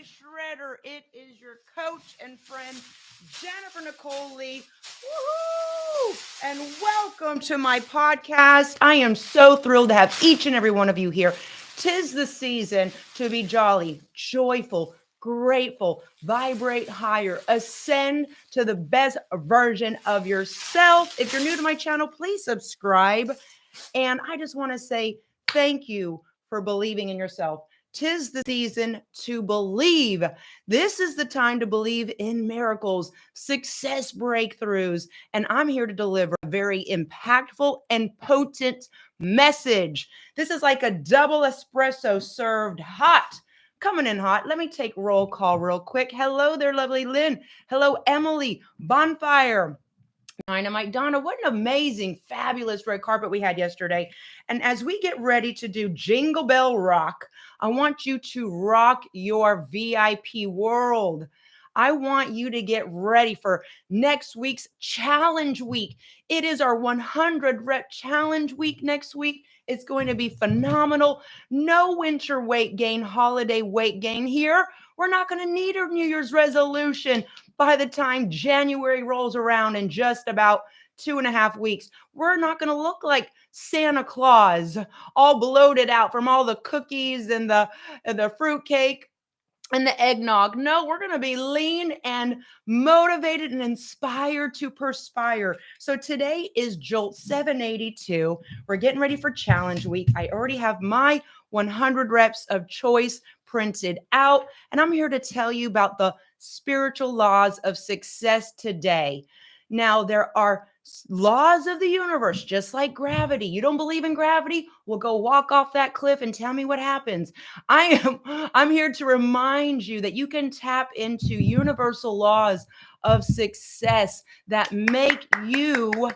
Shredder. It is your coach and friend, Jennifer Nicole Lee. Woohoo! And welcome to my podcast. I am so thrilled to have each and every one of you here. Tis the season to be jolly, joyful, grateful, vibrate higher, ascend to the best version of yourself. If you're new to my channel, please subscribe. And I just want to say thank you for believing in yourself. Tis the season to believe. This is the time to believe in miracles, success breakthroughs. And I'm here to deliver a very impactful and potent message. This is like a double espresso served hot. Coming in hot. Let me take roll call real quick. Hello there, lovely Lynn. Hello, Emily. Bonfire. Dynamite. Donna, what an amazing, fabulous red carpet we had yesterday. And as we get ready to do Jingle Bell Rock, I want you to rock your VIP world. I want you to get ready for next week's challenge week. It is our 100 rep challenge week next week. It's going to be phenomenal. No winter weight gain, holiday weight gain here. We're not going to need a New Year's resolution by the time January rolls around in just about 2.5 weeks. We're not going to look like Santa Claus, all bloated out from all the cookies and the fruitcake and the eggnog. No, we're going to be lean and motivated and inspired to perspire. So today is JOLT 782. We're getting ready for challenge week. I already have my 100 reps of choice printed out, and I'm here to tell you about the spiritual laws of success today. Now, there are laws of the universe, just like gravity. You don't believe in gravity? Well, go walk off that cliff and tell me what happens. I'm here to remind you that you can tap into universal laws of success that make you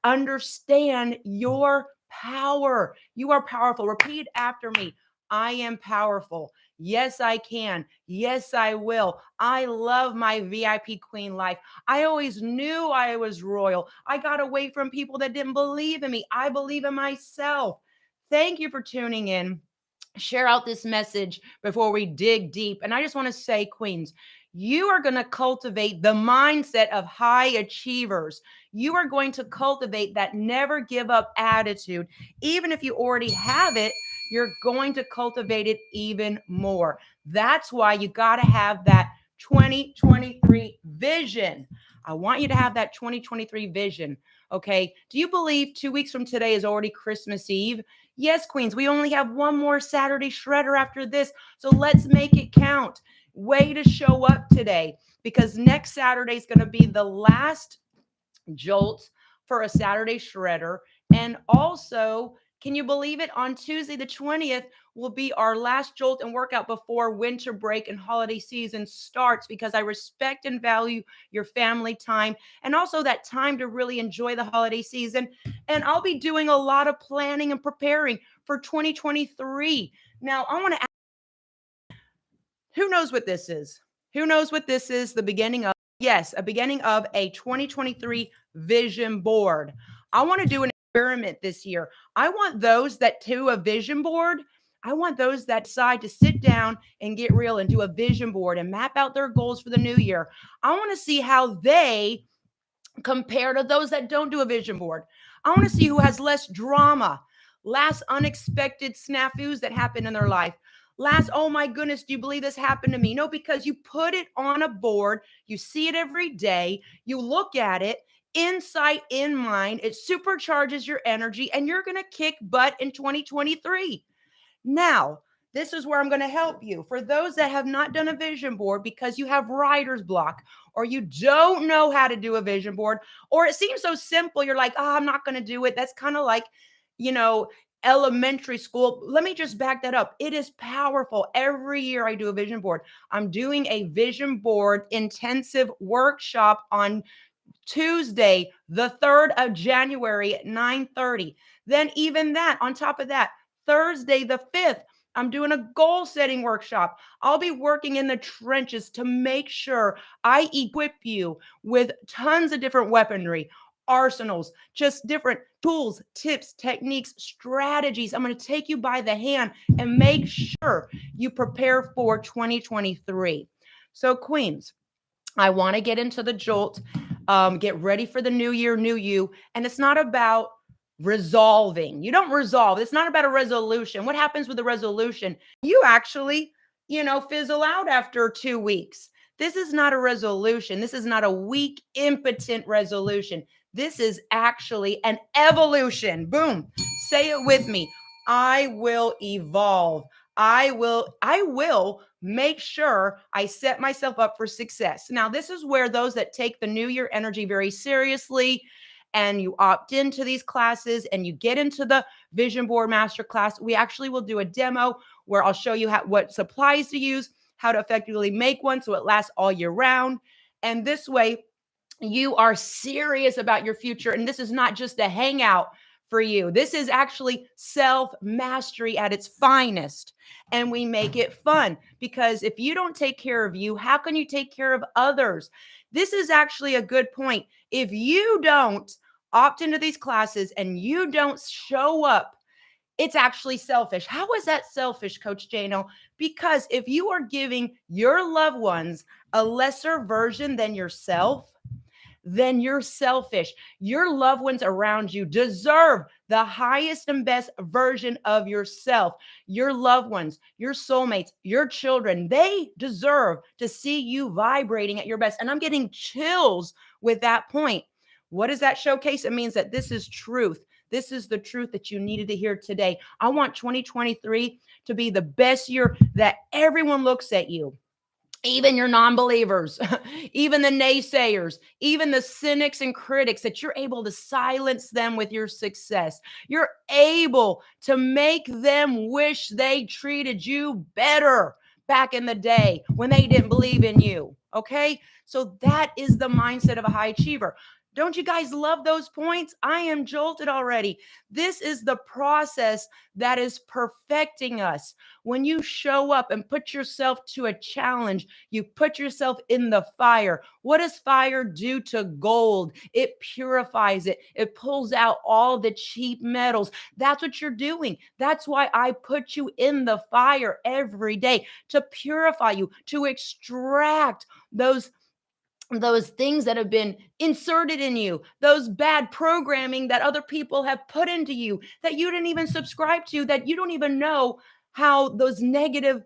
understand your power. You are powerful. Repeat after me. I am powerful. Yes, I can. Yes, I will. I love my VIP queen life. I always knew I was royal. I got away from people that didn't believe in me. I believe in myself. Thank you for tuning in. Share out this message before we dig deep. And I just want to say, queens, you are going to cultivate the mindset of high achievers. You are going to cultivate that never give up attitude. Even if you already have it, you're going to cultivate it even more. That's why you got to have that 2023 vision. I want you to have that 2023 vision. Okay. Do you believe 2 weeks from today is already Christmas Eve? Yes, queens, we only have one more Saturday shredder after this. So let's make it count. Way to show up today, because next Saturday is going to be the last jolt for a Saturday shredder. And also, can you believe it? On Tuesday, the 20th, will be our last jolt and workout before winter break and holiday season starts, because I respect and value your family time and also that time to really enjoy the holiday season. And I'll be doing a lot of planning and preparing for 2023. Now, I want to ask, who knows what this is? Who knows what this is? The beginning of, yes, a beginning of a 2023 vision board. I want to do an experiment this year. I want those that do a vision board. I want those that decide to sit down and get real and do a vision board and map out their goals for the new year. I want to see how they compare to those that don't do a vision board. I want to see who has less drama, less unexpected snafus that happen in their life. Last, oh my goodness, do you believe this happened to me? No, because you put it on a board, you see it every day, you look at it, insight in mind, it supercharges your energy, and you're going to kick butt in 2023. Now, this is where I'm going to help you. For those that have not done a vision board because you have writer's block, or you don't know how to do a vision board, or it seems so simple, you're like, oh, I'm not going to do it. That's kind of like, you know, elementary school. Let me just back that up. It is powerful. Every year I do a vision board. I'm doing a vision board intensive workshop on Tuesday, the 3rd of January at 9:30. Then even that, on top of that, Thursday, the 5th, I'm doing a goal setting workshop. I'll be working in the trenches to make sure I equip you with tons of different weaponry, arsenals, just different tools, tips, techniques, strategies. I'm going to take you by the hand and make sure you prepare for 2023. So, Queens, I want to get into the jolt, get ready for the new year, new you. And it's not about resolving. You don't resolve. It's not about a resolution. What happens with a resolution? You actually, fizzle out after 2 weeks. This is not a resolution. This is not a weak, impotent resolution. This is actually an evolution. Boom. Say it with me. I will evolve. I will make sure I set myself up for success. Now, this is where those that take the new year energy very seriously and you opt into these classes and you get into the vision board masterclass, we actually will do a demo where I'll show you what supplies to use, how to effectively make one so it lasts all year round. And this way, you are serious about your future. And this is not just a hangout for you. This is actually self mastery at its finest. And we make it fun because if you don't take care of you, how can you take care of others? This is actually a good point. If you don't opt into these classes and you don't show up, it's actually selfish. How is that selfish, Coach JNL? Because if you are giving your loved ones a lesser version than yourself, then you're selfish. Your loved ones around you deserve the highest and best version of yourself. Your loved ones, your soulmates, your children, they deserve to see you vibrating at your best. And I'm getting chills with that point. What does that showcase? It means that this is truth. This is the truth that you needed to hear today. I want 2023 to be the best year that everyone looks at you. Even your non-believers, even the naysayers, even the cynics and critics, that you're able to silence them with your success. You're able to make them wish they treated you better back in the day when they didn't believe in you. Okay? So that is the mindset of a high achiever. Don't you guys love those points? I am jolted already. This is the process that is perfecting us. When you show up and put yourself to a challenge, you put yourself in the fire. What does fire do to gold? It purifies it. It pulls out all the cheap metals. That's what you're doing. That's why I put you in the fire every day, to purify you, to extract those things that have been inserted in you, those bad programming that other people have put into you that you didn't even subscribe to, that you don't even know how those negative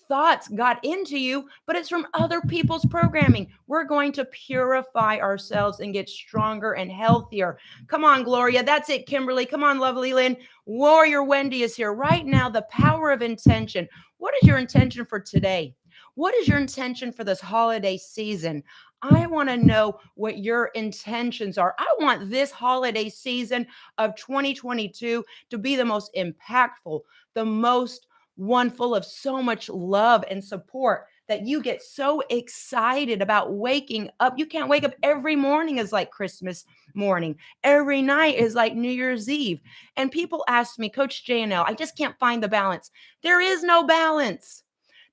thoughts got into you, but it's from other people's programming. We're going to purify ourselves and get stronger and healthier. Come on, Gloria. That's it, Kimberly. Come on, Lovely Lynn. Warrior Wendy is here right now. The power of intention. What is your intention for today? What is your intention for this holiday season? I want to know what your intentions are. I want this holiday season of 2022 to be the most impactful, the most one full of so much love and support that you get so excited about waking up. You can't wake up every morning is like Christmas morning. Every night is like New Year's Eve. And people ask me, Coach JNL, I just can't find the balance. There is no balance.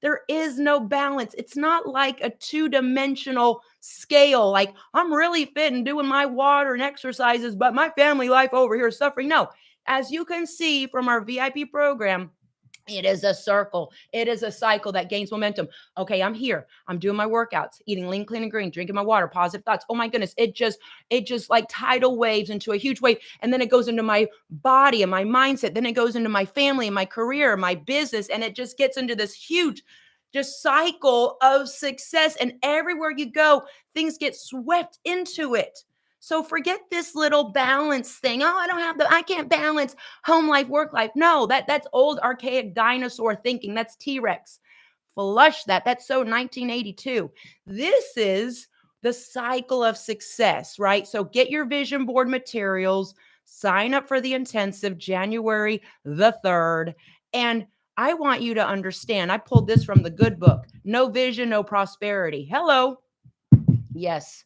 There is no balance. It's not like a two-dimensional scale. Like I'm really fit and doing my water and exercises, but my family life over here is suffering. No, as you can see from our VIP program, it is a circle. It is a cycle that gains momentum. Okay, I'm here. I'm doing my workouts, eating lean, clean, and green, drinking my water, positive thoughts. Oh my goodness. It just like tidal waves into a huge wave. And then it goes into my body and my mindset. Then it goes into my family and my career, my business. And it just gets into this huge just cycle of success. And everywhere you go, things get swept into it. So forget this little balance thing. Oh, I can't balance home life, work life. No, that's old, archaic dinosaur thinking. That's T-Rex. Flush that. That's so 1982. This is the cycle of success, right? So get your vision board materials, sign up for the intensive January the 3rd. And I want you to understand, I pulled this from the good book, No Vision, No Prosperity. Hello. Yes.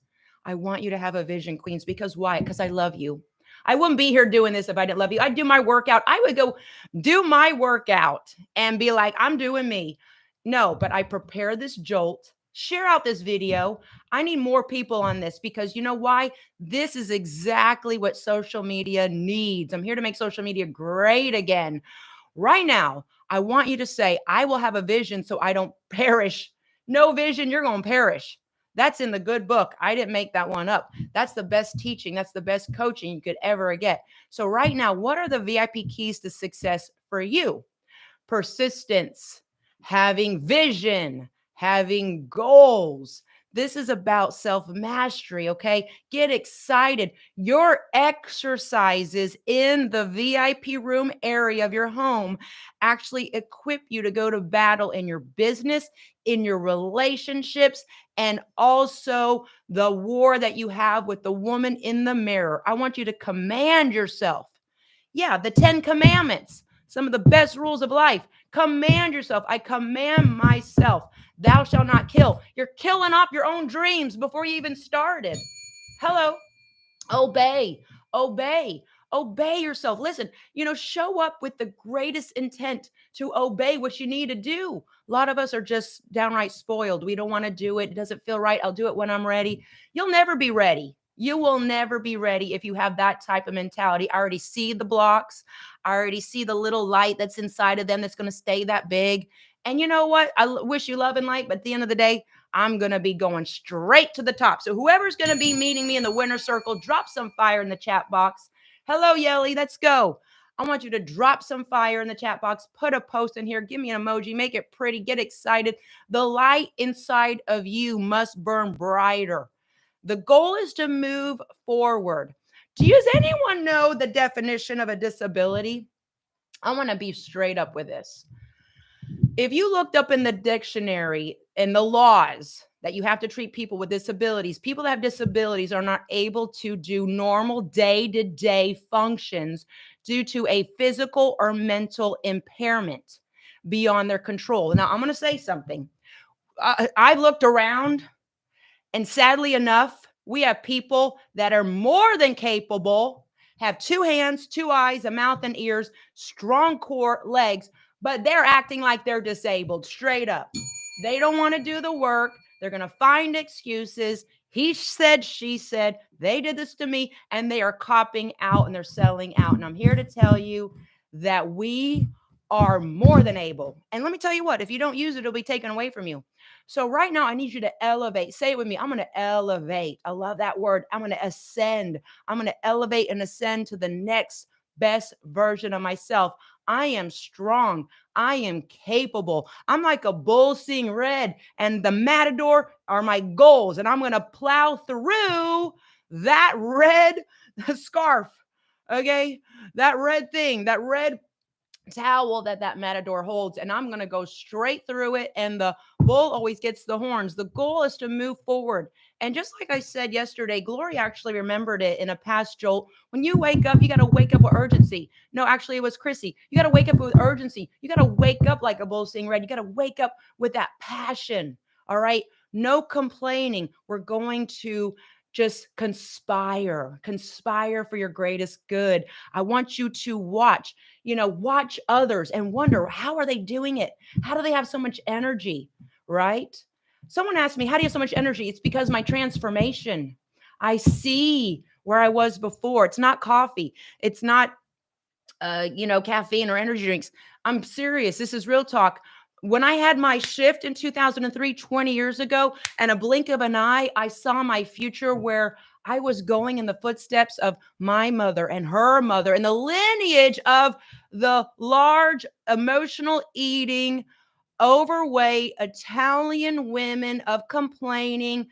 I want you to have a vision, Queens, because why? Because I love you. I wouldn't be here doing this if I didn't love you. I'd do my workout. I would go do my workout and be like, I'm doing me. No, but I prepare this jolt Share out this video. I need more people on this because you know why? This is exactly what social media needs. I'm here to make social media great again. Right now, I want you to say, I will have a vision so I don't perish. No vision, you're going to perish. That's in the good book. I didn't make that one up. That's the best teaching. That's the best coaching you could ever get. So, right now, what are the VIP keys to success for you? Persistence, having vision, having goals. This is about self mastery, okay? Get excited. Your exercises in the VIP room area of your home actually equip you to go to battle in your business, in your relationships, and also the war that you have with the woman in the mirror. I want you to command yourself. Yeah, the 10 commandments, some of the best rules of life. Command yourself. I command myself. Thou shalt not kill. You're killing off your own dreams before you even started. Hello. Obey, obey, obey yourself. Listen, show up with the greatest intent to obey what you need to do. A lot of us are just downright spoiled. We don't want to do it. It doesn't feel right. I'll do it when I'm ready. You'll never be ready. You will never be ready if you have that type of mentality. I already see the blocks. I already see the little light that's inside of them that's going to stay that big. And you know what? I wish you love and light, but at the end of the day, I'm going to be going straight to the top. So whoever's going to be meeting me in the winner circle, drop some fire in the chat box. Hello, Yelly. Let's go. I want you to drop some fire in the chat box. Put a post in here. Give me an emoji. Make it pretty. Get excited. The light inside of you must burn brighter. The goal is to move forward. Does anyone know the definition of a disability? I want to be straight up with this. If you looked up in the dictionary and the laws that you have to treat people with disabilities, people that have disabilities are not able to do normal day-to-day functions due to a physical or mental impairment beyond their control. Now, I'm going to say something. I've looked around, and sadly enough, we have people that are more than capable, have 2 hands, 2 eyes, a mouth and ears, strong core, legs, but they're acting like they're disabled straight up. They don't want to do the work. They're going to find excuses. He said, she said, they did this to me, and they are copping out and they're selling out. And I'm here to tell you that we are more than able. And let me tell you what, if you don't use it, it'll be taken away from you. So right now, I need you to elevate. Say it with me. I'm going to elevate. I love that word. I'm going to ascend. I'm going to elevate and ascend to the next best version of myself. I am strong. I am capable. I'm like a bull seeing red, and the matador are my goals. And I'm going to plow through that red scarf. Okay. That red thing, that red towel that matador holds, and I'm going to go straight through it, and the bull always gets the horns. The goal is to move forward. And just like I said yesterday, Gloria actually remembered it in a past jolt. When you wake up, you got to wake up with urgency. No, actually it was Chrissy. You got to wake up with urgency. You got to wake up like a bull seeing red. You got to wake up with that passion. All right, no complaining. We're going to just conspire for your greatest good. I want you to watch others and wonder, how are they doing it? How do they have so much energy? Right? Someone asked me, how do you have so much energy? It's because my transformation. I see where I was before. It's not coffee. It's not caffeine or energy drinks. I'm serious. This is real talk. When I had my shift in 2003, 20 years ago, and a blink of an eye, I saw my future where I was going in the footsteps of my mother and her mother and the lineage of the large emotional eating, overweight Italian women of complaining,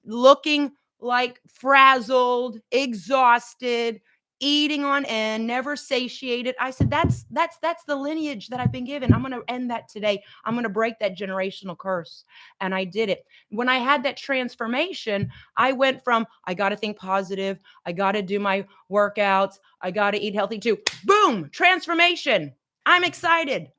looking like frazzled, exhausted, eating on end, never satiated. I said, that's the lineage that I've been given. I'm going to end that today. I'm going to break that generational curse. And I did it. When I had that transformation, I went from, I got to think positive. I got to do my workouts. I got to eat healthy too. Boom, transformation. I'm excited.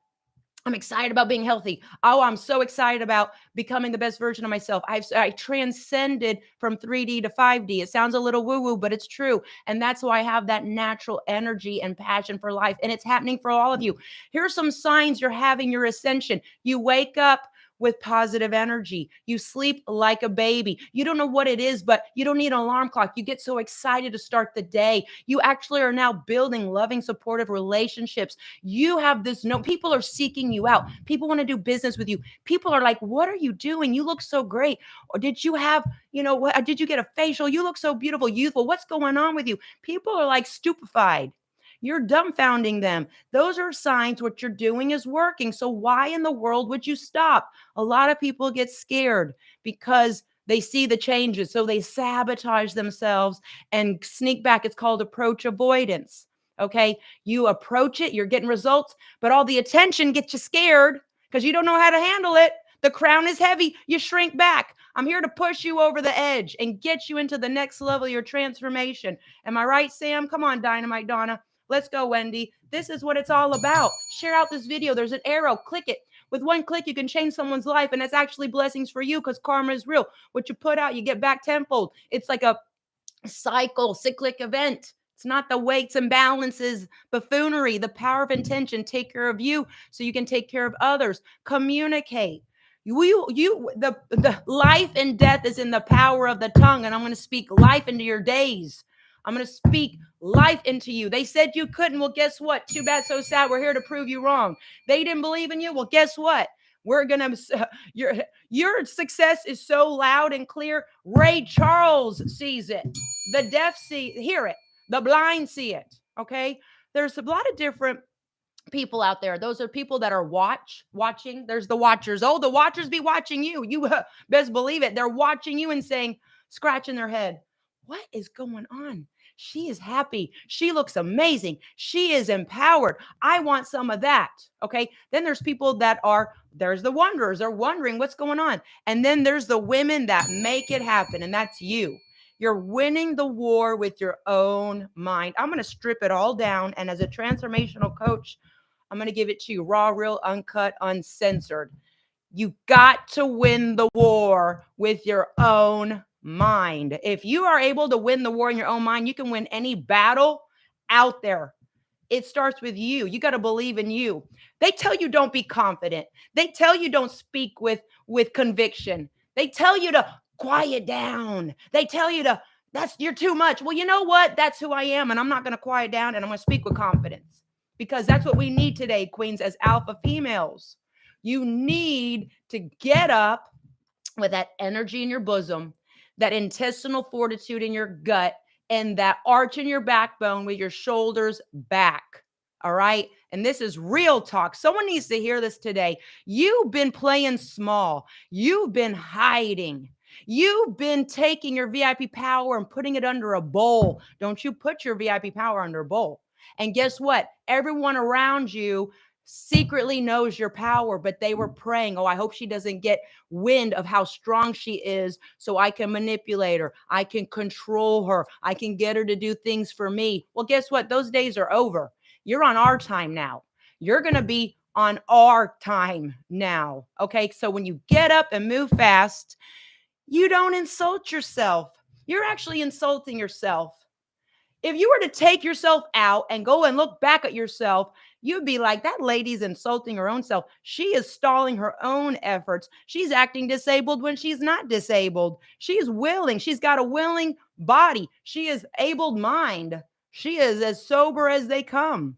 I'm excited about being healthy. Oh, I'm so excited about becoming the best version of myself. I transcended from 3D to 5D. It sounds a little woo-woo, but it's true. And that's why I have that natural energy and passion for life. And it's happening for all of you. Here are some signs you're having your ascension. You wake up with positive energy. You sleep like a baby. You don't know what it is, but you don't need an alarm clock. You get so excited to start the day. You actually are now building loving, supportive relationships. You have this no, people are seeking you out. People want to do business with you. People are like, what are you doing? You look so great. Or did you have, what did you get a facial? You look so beautiful, youthful. What's going on with you? People are like stupefied. You're dumbfounding them. Those are signs what you're doing is working. So why in the world would you stop? A lot of people get scared because they see the changes. So they sabotage themselves and sneak back. It's called approach avoidance. Okay. You approach it, you're getting results, but all the attention gets you scared because you don't know how to handle it. The crown is heavy. You shrink back. I'm here to push you over the edge and get you into the next level of your transformation. Am I right, Sam? Come on, Dynamite Donna. Let's go, Wendy. This is what it's all about. Share out this video. There's an arrow. Click it. With one click, you can change someone's life, and it's actually blessings for you because karma is real. What you put out, you get back tenfold. It's like a cyclic event. It's not the weights and balances, buffoonery, the power of intention. Take care of you so you can take care of others. Communicate. The life and death is in the power of the tongue, and I'm going to speak life into your days. I'm going to speak life into you. They said you couldn't. Well, guess what? Too bad, so sad. We're here to prove you wrong. They didn't believe in you. Well, guess what? We're going to, your success is so loud and clear. Ray Charles sees it. The deaf hear it. The blind see it. Okay. There's a lot of different people out there. Those are people that are watching. There's the watchers. Oh, the watchers be watching you. You best believe it. They're watching you and saying, scratching their head. What is going on? She is happy. She looks amazing. She is empowered. I want some of that. Okay. Then there's people that there's the wanderers. They're wondering what's going on. And then there's the women that make it happen. And that's you. You're winning the war with your own mind. I'm going to strip it all down. And as a transformational coach, I'm going to give it to you raw, real, uncut, uncensored. You got to win the war with your own mind. If you are able to win the war in your own mind, you can win any battle out there. It starts with you. You got to believe in you. They tell you don't be confident. They tell you don't speak with conviction. They tell you to quiet down. They tell you you're too much. Well, you know what? That's who I am. And I'm not going to quiet down, and I'm going to speak with confidence because that's what we need today, queens, as alpha females. You need to get up with that energy in your bosom, that intestinal fortitude in your gut, and that arch in your backbone with your shoulders back. All right. And this is real talk. Someone needs to hear this today. You've been playing small. You've been hiding. You've been taking your VIP power and putting it under a bowl. Don't you put your VIP power under a bowl. And guess what? Everyone around you secretly knows your power, but they were praying, oh, I hope she doesn't get wind of how strong she is so I can manipulate her. I can control her. I can get her to do things for me. Well, guess what? Those days are over. You're on our time now. You're going to be on our time now. Okay. So when you get up and move fast, you don't insult yourself. You're actually insulting yourself. If you were to take yourself out and go and look back at yourself, you'd be like, that lady's insulting her own self. She is stalling her own efforts. She's acting disabled when she's not disabled. She's willing. She's got a willing body. She is abled mind. She is as sober as they come.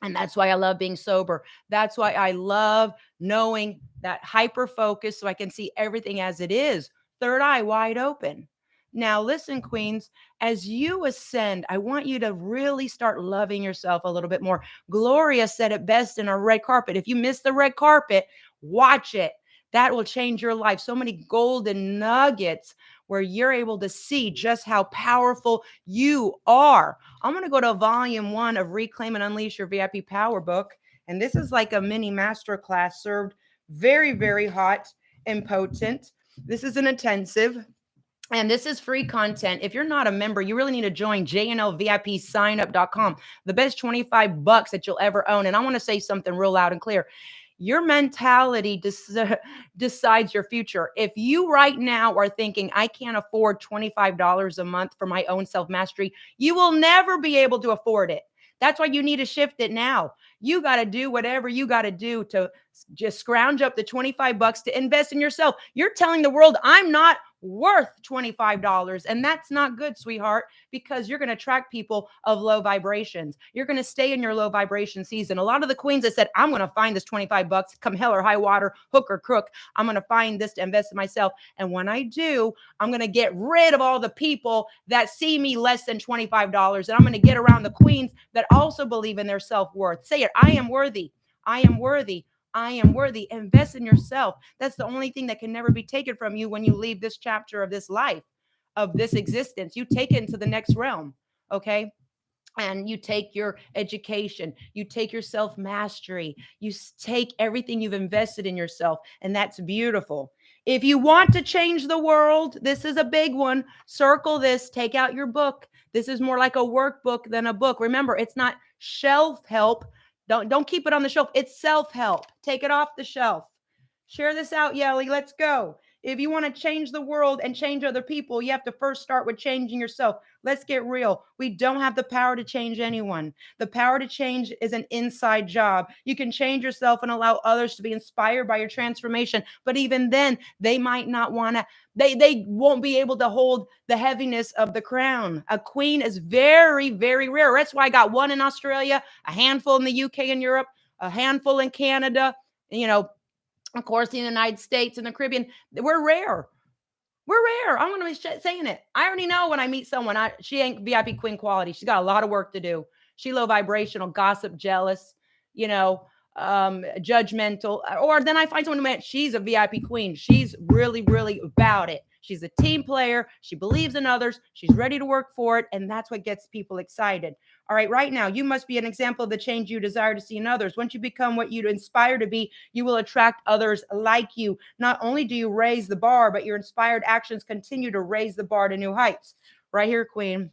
And that's why I love being sober. That's why I love knowing that hyper focus so I can see everything as it is. Third eye wide open. Now, listen, queens, as you ascend, I want you to really start loving yourself a little bit more. Gloria said it best in our red carpet. If you miss the red carpet, watch it. That will change your life. So many golden nuggets where you're able to see just how powerful you are. I'm going to go to volume 1 of Reclaim and Unleash Your VIP Power book. And this is like a mini masterclass served very, very hot and potent. This is an intensive. And this is free content. If you're not a member, you really need to join JNLVIPsignup.com. The best $25 that you'll ever own. And I want to say something real loud and clear. Your mentality decides your future. If you right now are thinking, I can't afford $25 a month for my own self-mastery, you will never be able to afford it. That's why you need to shift it now. You got to do whatever you got to do to just scrounge up the 25 bucks to invest in yourself. You're telling the world, I'm not worth $25. And that's not good, sweetheart, because you're going to attract people of low vibrations. You're going to stay in your low vibration season. A lot of the queens that said, I'm going to find this 25 bucks, come hell or high water, hook or crook, I'm going to find this to invest in myself. And when I do, I'm going to get rid of all the people that see me less than $25. And I'm going to get around the queens that also believe in their self-worth. Say it. I am worthy. I am worthy. I am worthy. Invest in yourself. That's the only thing that can never be taken from you when you leave this chapter of this life, of this existence. You take it into the next realm. Okay. And you take your education, you take your self mastery, you take everything you've invested in yourself. And that's beautiful. If you want to change the world, this is a big one. Circle this, take out your book. This is more like a workbook than a book. Remember, it's not shelf help. Don't keep it on the shelf. It's self-help. Take it off the shelf. Share this out, Yelly. Let's go. If you want to change the world and change other people, you have to first start with changing yourself. Let's get real. We don't have the power to change anyone. The power to change is an inside job. You can change yourself and allow others to be inspired by your transformation. But even then, they might not want to, they won't be able to hold the heaviness of the crown. A queen is very, very rare. That's why I got one in Australia, a handful in the UK and Europe, a handful in Canada, of course, in the United States and the Caribbean. We're rare. We're rare. I'm going to be saying it. I already know when I meet someone, she ain't VIP queen quality. She's got a lot of work to do. She low vibrational, gossip, jealous, judgmental. Or then I find someone who she's a VIP queen. She's really, really about it. She's a team player. She believes in others. She's ready to work for it. And that's what gets people excited. All right. Right now, you must be an example of the change you desire to see in others. Once you become what you inspire to be, you will attract others like you. Not only do you raise the bar, but your inspired actions continue to raise the bar to new heights. Right here, Queen.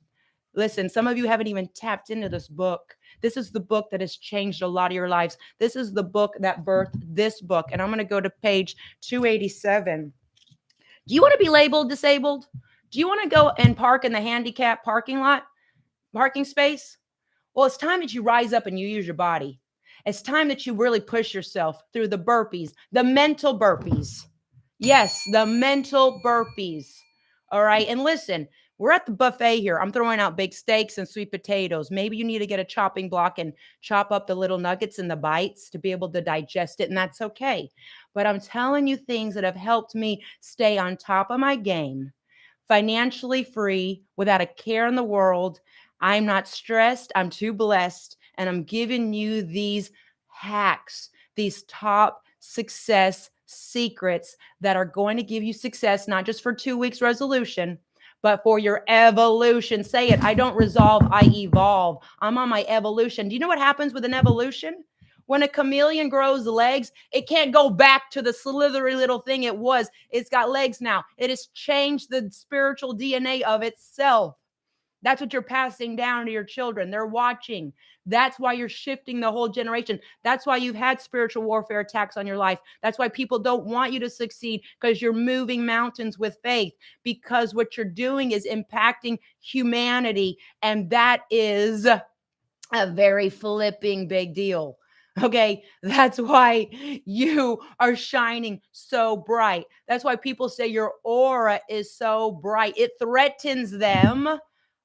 Listen, some of you haven't even tapped into this book. This is the book that has changed a lot of your lives. This is the book that birthed this book. And I'm going to go to page 287. Do you want to be labeled disabled? Do you want to go and park in the handicap parking space? Well, it's time that you rise up and you use your body. It's time that you really push yourself through the burpees, the mental burpees. Yes, the mental burpees. All right. And listen, we're at the buffet here. I'm throwing out big steaks and sweet potatoes. Maybe you need to get a chopping block and chop up the little nuggets and the bites to be able to digest it. And that's okay. But I'm telling you things that have helped me stay on top of my game, financially free, without a care in the world. I'm not stressed. I'm too blessed. And I'm giving you these hacks, these top success secrets that are going to give you success, not just for 2 weeks resolution, but for your evolution. Say it. I don't resolve, I evolve. I'm on my evolution. Do you know what happens with an evolution? When a chameleon grows legs, it can't go back to the slithery little thing it was. It's got legs now. It has changed the spiritual DNA of itself. That's what you're passing down to your children. They're watching. That's why you're shifting the whole generation. That's why you've had spiritual warfare attacks on your life. That's why people don't want you to succeed, because you're moving mountains with faith, because what you're doing is impacting humanity. And that is a very flipping big deal. Okay, that's why you are shining so bright. That's why people say your aura is so bright. It threatens them,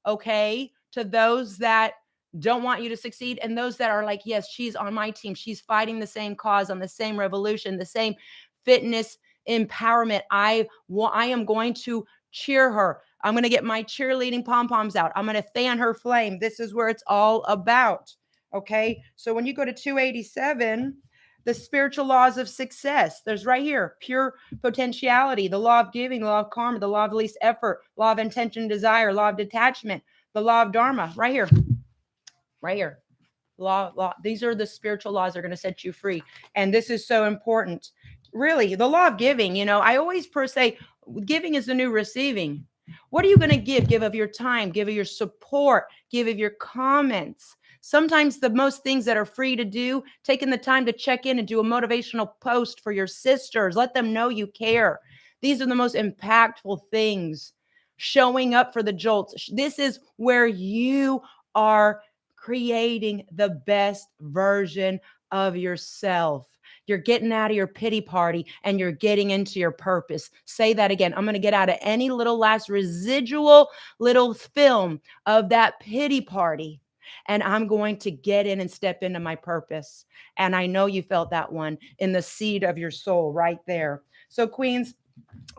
okay, to those that don't want you to succeed, and those that are like, yes, she's on my team. She's fighting the same cause, on the same revolution, the same fitness empowerment. I am going to cheer her. I'm going to get my cheerleading pom-poms out. I'm going to fan her flame. This is where it's all about. Okay. So when you go to 287, the spiritual laws of success, there's right here, pure potentiality, the law of giving, the law of karma, the law of least effort, law of intention, desire, law of detachment, the law of dharma, right here, right here. Law. These are the spiritual laws that are going to set you free. And this is so important. Really, the law of giving, I always say giving is the new receiving. What are you going to give? Give of your time, give of your support, give of your comments. Sometimes the most things that are free to do, taking the time to check in and do a motivational post for your sisters. Let them know you care. These are the most impactful things. Showing up for the JOLTs. This is where you are creating the best version of yourself. You're getting out of your pity party and you're getting into your purpose. Say that again. I'm going to get out of any little last residual little film of that pity party. And I'm going to get in and step into my purpose. And I know you felt that one in the seed of your soul right there. So, Queens,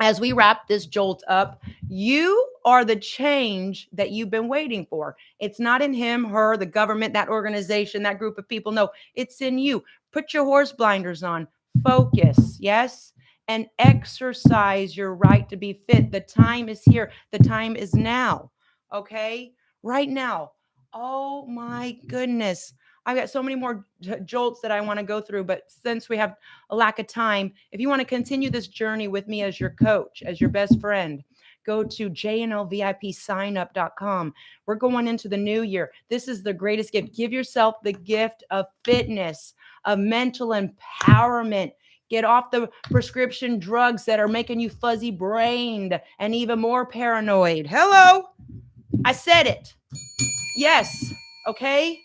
as we wrap this jolt up, you are the change that you've been waiting for. It's not in him, her, the government, that organization, that group of people. No, it's in you. Put your horse blinders on, focus, yes, and exercise your right to be fit. The time is here, the time is now, okay? Right now. Oh my goodness. I've got so many more jolts that I want to go through, but since we have a lack of time, if you want to continue this journey with me as your coach, as your best friend, go to JNLVIPsignup.com. We're going into the new year. This is the greatest gift. Give yourself the gift of fitness, of mental empowerment. Get off the prescription drugs that are making you fuzzy brained and even more paranoid. Hello, I said it. Yes, okay?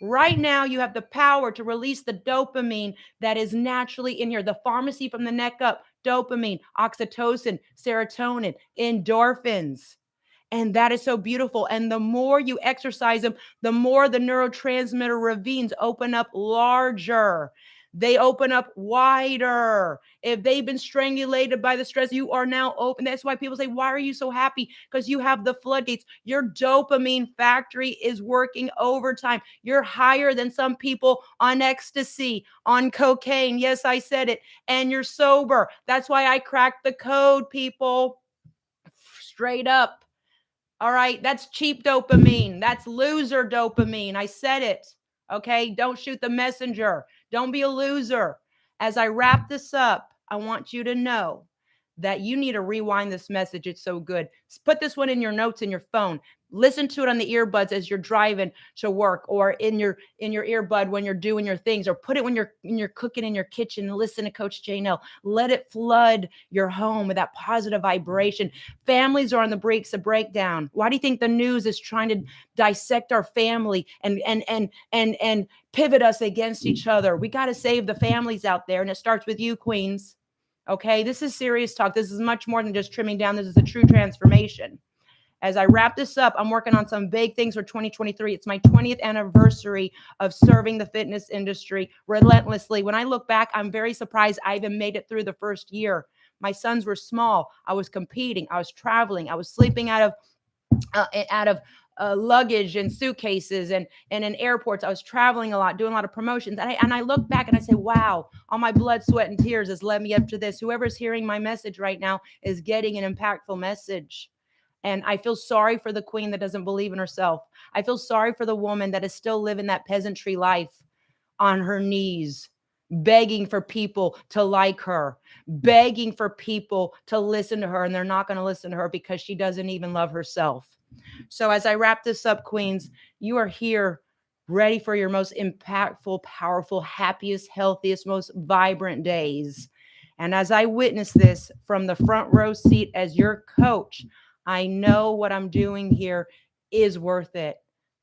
Right now, you have the power to release the dopamine that is naturally in here. The pharmacy from the neck up, dopamine, oxytocin, serotonin, endorphins. And that is so beautiful. And the more you exercise them, the more the neurotransmitter ravines open up larger. They open up wider. If they've been strangulated by the stress, you are now open. That's why people say, why are you so happy? Because you have the floodgates. Your dopamine factory is working overtime. You're higher than some people on ecstasy, on cocaine. Yes, I said it. And you're sober. That's why I cracked the code, people. Straight up. All right. That's cheap dopamine. That's loser dopamine. I said it. Okay. Don't shoot the messenger. Don't be a loser. As I wrap this up, I want you to know that you need to rewind this message. It's so good. Put this one in your notes in your phone. Listen to it on the earbuds as you're driving to work, or in your earbud when you're doing your things, or put it when you're cooking in your kitchen and listen to Coach JNL. Let it flood your home with that positive vibration. Families are on the brakes of breakdown. Why do you think the news is trying to dissect our family and pivot us against each other? We got to save the families out there, and it starts with you, Queens. Okay, this is serious talk. This is much more than just trimming down. This is a true transformation. As I wrap this up, I'm working on some big things for 2023. It's my 20th anniversary of serving the fitness industry relentlessly. When I look back, I'm very surprised I even made it through the first year. My sons were small. I was competing. I was traveling. I was sleeping out of luggage and suitcases and in airports. I was traveling a lot, doing a lot of promotions. And I look back and I say, wow, all my blood, sweat, and tears has led me up to this. Whoever's hearing my message right now is getting an impactful message. And I feel sorry for the queen that doesn't believe in herself. I feel sorry for the woman that is still living that peasantry life on her knees, begging for people to like her, begging for people to listen to her. And they're not going to listen to her because she doesn't even love herself. So as I wrap this up, queens, you are here ready for your most impactful, powerful, happiest, healthiest, most vibrant days. And as I witness this from the front row seat as your coach, I know what I'm doing here is worth it.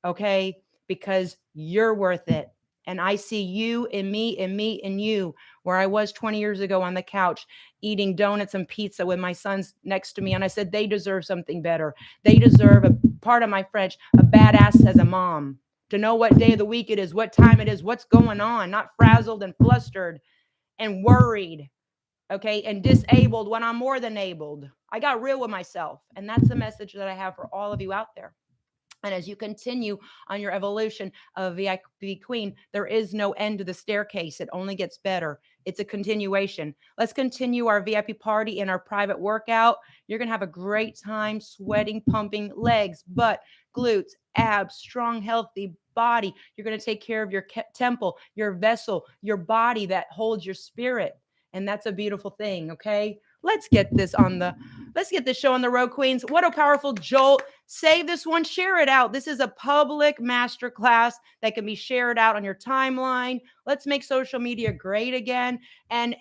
Okay? Because you're worth it. And I see you and me and me and you, where I was 20 years ago on the couch eating donuts and pizza with my sons next to me. And I said, they deserve something better. They deserve, a part of my French, a badass as a mom, to know what day of the week it is, what time it is, what's going on, not frazzled and flustered and worried, okay, and disabled when I'm more than abled. I got real with myself. And that's the message that I have for all of you out there. And as you continue on your evolution of VIP Queen, there is no end to the staircase. It only gets better. It's a continuation. Let's continue our VIP party and our private workout. You're going to have a great time sweating, pumping legs, butt, glutes, abs, strong, healthy body. You're going to take care of your temple, your vessel, your body that holds your spirit. And that's a beautiful thing, okay? Let's get this on the Let's get this show on the road, Queens. What a powerful jolt. Save this one, share it out. This is a public masterclass that can be shared out on your timeline. Let's make social media great again. And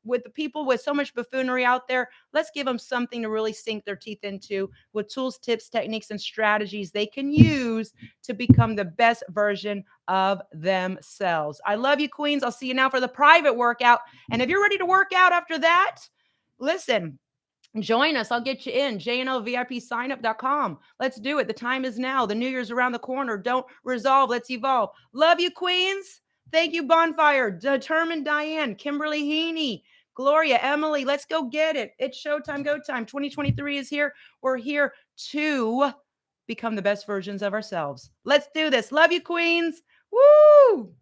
with the people with so much buffoonery out there, let's give them something to really sink their teeth into with tools, tips, techniques, and strategies they can use to become the best version of themselves. I love you, Queens. I'll see you now for the private workout. And if you're ready to work out after that, listen, join us. I'll get you in. JNLVIPsignup.com. Let's do it. The time is now. The new year's around the corner. Don't resolve. Let's evolve. Love you, Queens. Thank you, Bonfire, Determined Diane, Kimberly Heaney, Gloria, Emily. Let's go get it. It's showtime, go time. 2023 is here. We're here to become the best versions of ourselves. Let's do this. Love you, Queens. Woo!